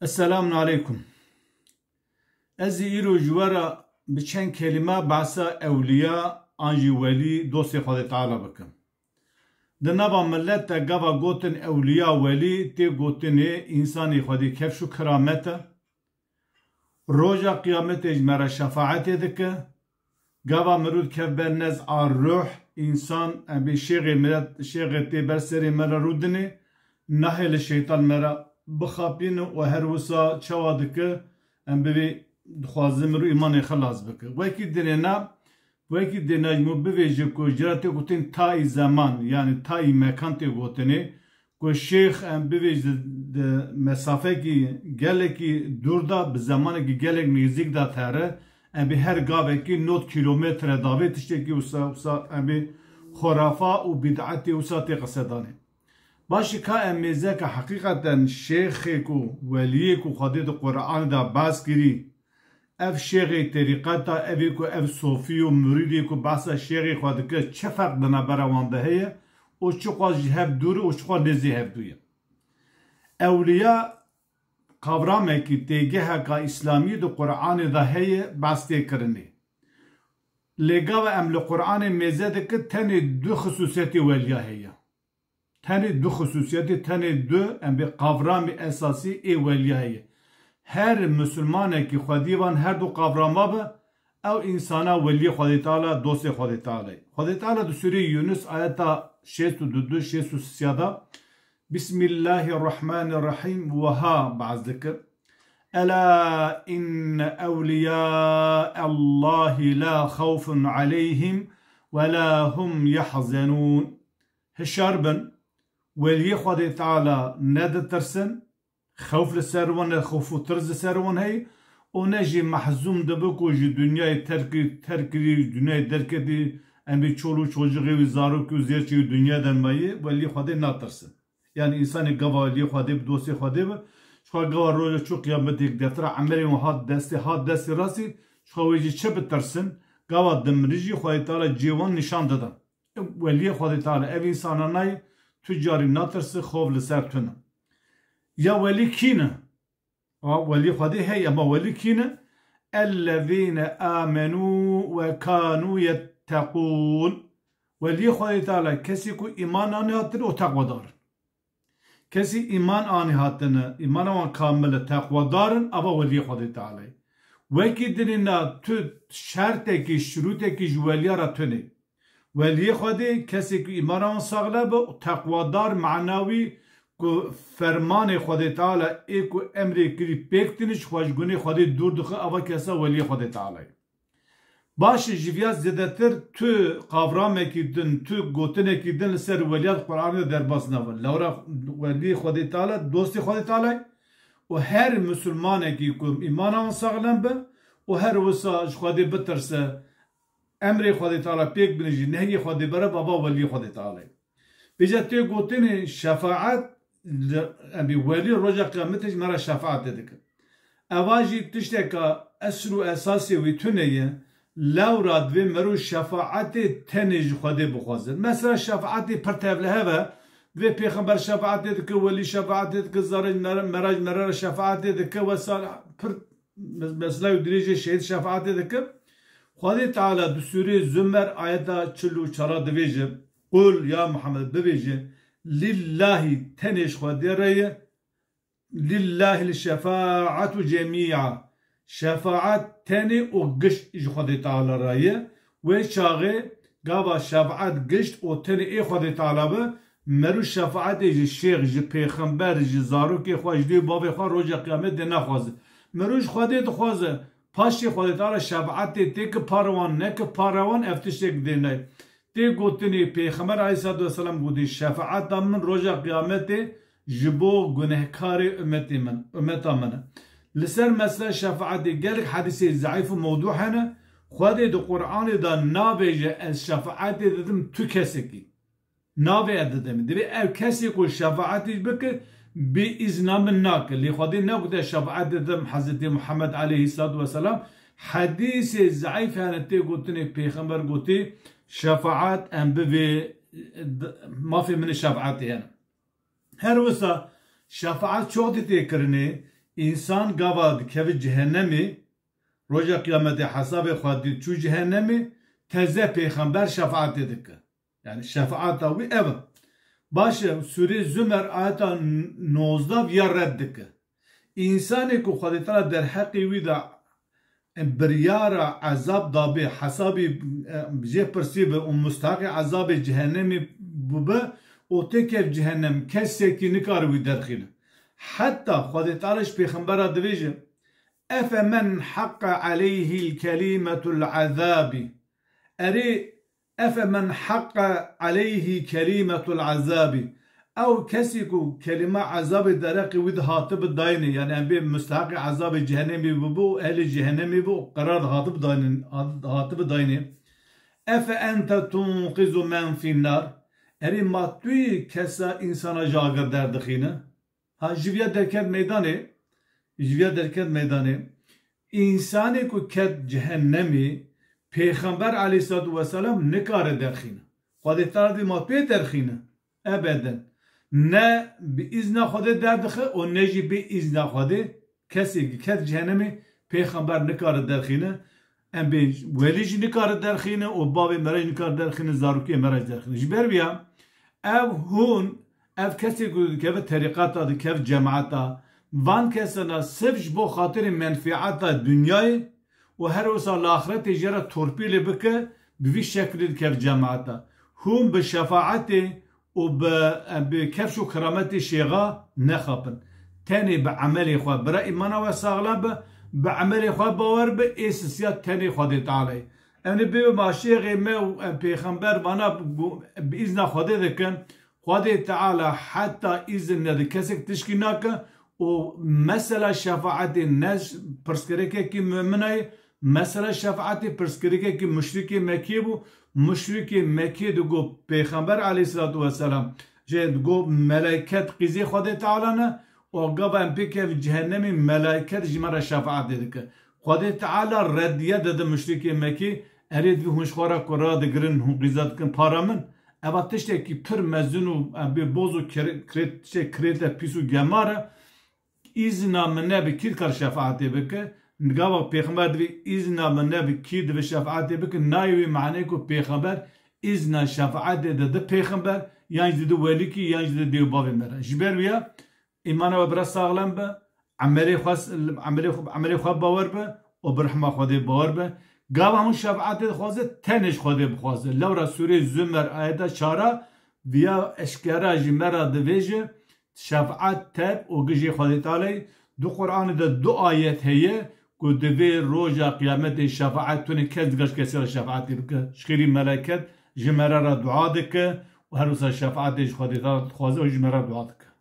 Esselamun Aleyküm. Ez îro ji we re bi çend kelîme behsa ewliya an jî welî dostê Xwedê Teala bikim. Di nava millet de gava gotin ewliya welî tê gotinê însanê Xwedê kevş û kiramet e. Roja qiyametê ji me re şefaetê dike. Gava mirov kev ber nez a ruh însan em bê şêxê tê ber serê me re rûdinê nahê li şeytan me re bixapînin û her wisa çawa dike em bivê dixwazin mirov îmanê xilas bike. Wekî dêne ji min bivêje ku ciratê gotin tayî zeman yani tayî mekan tê gotinê ku şêx em bivêj di mesafekî gelekî dûr da bi zemanekî gelek nêzik da tere em bê her gavekî 90 kilometre davê tiştekî wisa em bê xurafa û bid'etê wisa tê qisedanê. Başî ka em mêzeke heqîqeten şêxê ku weliyê ku Xwedê di Qur'anê da bas kirî ev şêxê terîqeta evê ku ev sofî û muridê ku behsa şêxê xwe dike çi ferq di navbera wan de heye û çi xwe ji hev dûr û çi xwe nêzî hev dû ye. Ewliya kavramekî têgeheka İslamî di Qur'anê da heye bas tê kirinê. Lê gava em li Qur'anê mêze dike tenê du xusûsiyetê weliya heye. Tenê du xusûsiyetê tenê du em bê kavramê esasî ê weliya heye. Her Müslümanekî Xwedî van her du kavrama be ew insana weliyê Xwedê Teala dostê Xwedê Tealayê. Xwedê Teala di Sûreyê Yunus ayeta 62 da Bismillahirrahmanirrahim wiha baz dikir. Ela inne evliyâ'allâhi la xawfun aleyhim ve la hum yahzenûn. Hişar bin weliyê Xwedê Teala ne ditirsin xewf li ser wan xewf û tirz li ser wan heye û ne jî mehzûm dibe ku ji dunyayê terk kirî dunyayê derketî em bê çol û çocuğê wî zarokê û zêrçê wî dunyadan mayê weliyê Xwedê natirsin. Yani insanê gava weliyê Xwedê bi dostê Xwedê be ji xwe gava roja çû qiyametê deftera emelên wan hat destê rastî ji xwe wê jî çi bitirsin gava dimrî jî Xwedê Teala cêwan nîşan dida. Weliyê Xwedê Teala ev însana nayê tu carî natirsi xew li ser tune. Ya welî kî ne? Welî Xwedê heye ama welî kî ne? Ellezîne âmenû ve kânû yetteqûn. Weliyê Xwedê Teala kesî ku îman anî hatine û teqwedarin. Kesî îman anî hatine, îmana wan kamil e teqwedarin ava weliyê Xwedê Tealayê. Wekî dinê na tu şertekî, şirûtekî ji weliya re tune. Weliyê Xwedê kesî ku îmana wan saxle be û teqwedar manawî ku fermanê Xwedê Teala ê ku emrê kirî pêk tîne ji xweşgunê Xwedê dûr dixe ava kesa weliyê Xwedê Tealayê. Başî ji vêya zêdetir tu kavramekî din, tu gotinekî din li ser weliyat Qur'anê derbas nabin. Lewra weliyê Xwedê Teala dostê Xwedê Tealayê û her Müslümanekî ku îmana wan saxlem be û her wisa ji Xwedê bitirse emrê Xwedê Teala pêk bine jî nehyê Xwedê bere ava weliyê Xwedê Tealayê. Bêje tê gotinê şefaet em bê welî roja qiyametê ji me re şefaetê dike. Eva jî tişteka esr û esasê wî tune ye lewra divê mirov şefaetê tenê ji Xwedê bixwazin. Mesela şefaetê pir tevlihev e divê pêxember şefaetê dike, welî şefaetê dike, zarê meraj mere re şefaetê dike wesa pir mesela dirêjê şehîd şefaetê dike. Xwedê Teala di Sûreyê Zümer ayeta 44 dibêje Kul ya Muhammed bibêje lillahi tenê ji Xwedê re ye lillahi şefaetu cemî'a şefaet tenê û gişt ji Xwedê Teala re ye wê çaxê gava şefaet gişt û tenê ê Xwedê Teala be mirov şefaetê ji şêx ji pêxember ji zarokê xwe ji dê bavê xwe roja qiyametê naxwaze. Mirov ji Xwedê dixwaze paşê Xwedê Teala şefaetê tê ki parawan neke parawan ev tiştek dêne. Tê gotinê Pêxember Aleyhisselatü Vesselam gotî şefaeta min roja qiyametê ji bo gunehkarê ümmeta min e. Li ser mesele şefaetê gelek hedîsê zeîf û mewdû hene Xwedê di Qur'anê da nabêje ez şefaetê didim tu kesekî. Navê didim. Divê ev kesê ku şefaetî bike bi îzna min nake. Lê Xwedê negote şefaet didim Hezretî Muhammed Aleyhisselatü Vesselam hedîsê zeîf hene tê gotinê Pêxember gotî şefaet em bivê mafê min şefaetê hene. Her wisa şefaet çok tê kirinê انسان قواد كيف جهنمي رجع قيامة حساب خادي شو جهنمي تزه پیغمبر شفاعت دك يعني الشفاعت وي ايوه باشه سوره زمر آيات 19 ويا ردك انساني كو خادي تعالى در حقي ويدا بريارة عذاب دابي حسابي بجي برسيب ومستحق عذاب جهنمي بوبا وتكيف جهنم كسي نكار ويدرخينه حتى خادي تعالى پیغمبر دویجه أفمن حق عليه الكلمة العذاب أري أفمن حق عليه كلمة العذاب أو كسيكو كلمة عذاب درقي ود هاتب الدايني يعني أبي مستحق عذاب جهنمي ببو أهل جهنمي بو قرار هاتب الدايني أفأنت تنقذ من في النار أري ما توي كسا إنسان جاغر دردخينه ها جوية دركت ميدانه انسانی کو کد جهنمی پیغمبر علیه الصلاة والسلام نکار درخینه خود تعالی ما پی درخینه ابدا نه به اذن خود دردخه و نجی به اذن خود کسی که کد جهنمی پیغمبر نکار درخینه ام به ولیج نکار درخینه و باب مرج نکار درخینه زاروکی مرج درخینه جبر بیا او هون او کسی که طریقات داد که جماعت وان کسنا سفش بو خاطر منفعت دنیای و هر وسا الآخرت جرا تورپیل بکه بوی شکل کف جماعتا هم به شفاعت و به کفش و کرامت شیغا نخابن تاني بعمل خواه برا ایمانا و ساغلا به عمل خواه باور به اساسیات تاني خواهد تعالی یعنی به ماشیغ ما و پیغمبر وانا به اذن خواهد دکن خواهد تعالی حتی اذن نده کسک تشکی ناکه و مثلا شفاعت نش پرسکریکه کی مؤمنای مثلا شفاعت پرسکریکه کی مشرک مکی بو مشرک مکی دو پیغمبر علیه الصلاة والسلام جد گو ملائکت قیزی خود تعالی نه و گاب ام پیک جهنمی ملائکت جمره شفاعت دیگه خود تعالی ردیه داده مشرک مکی ارید و هنشخوارا کرا دگرن هن قیزات کن پارامن اما تشته کی پر مزنو به بوزو کریت پیسو گماره izna منه بكيد كار شفاعتي بك نقاوة بيغمبر دوي izna منه بكيد بشفاعتي بك نايوي معنيكو بيغمبر izna شفاعتي ده بيغمبر يانج دو وليكي يانج دو بابي مرة جبر ويا إيمانا وبرا ساغلان با عملي خواب باور با وبرحمة خودي باور با قاوة همون شفاعتي خوازه تنش خودي بخوازه لورا سوري زمر آياتا شارا ويا اشكارا جمرا دويجه شفاعت تب و گجی خواهی تعالی دو قرآن ده دو آیت هیه که دوی روژا قیامت شفاعت تونه کس گش کسی را شفاعتی بکه شخیری ملکت جمره را دعا دکه و هر روز شفاعت خواهی تعالی خوازه و جمره دعا دکه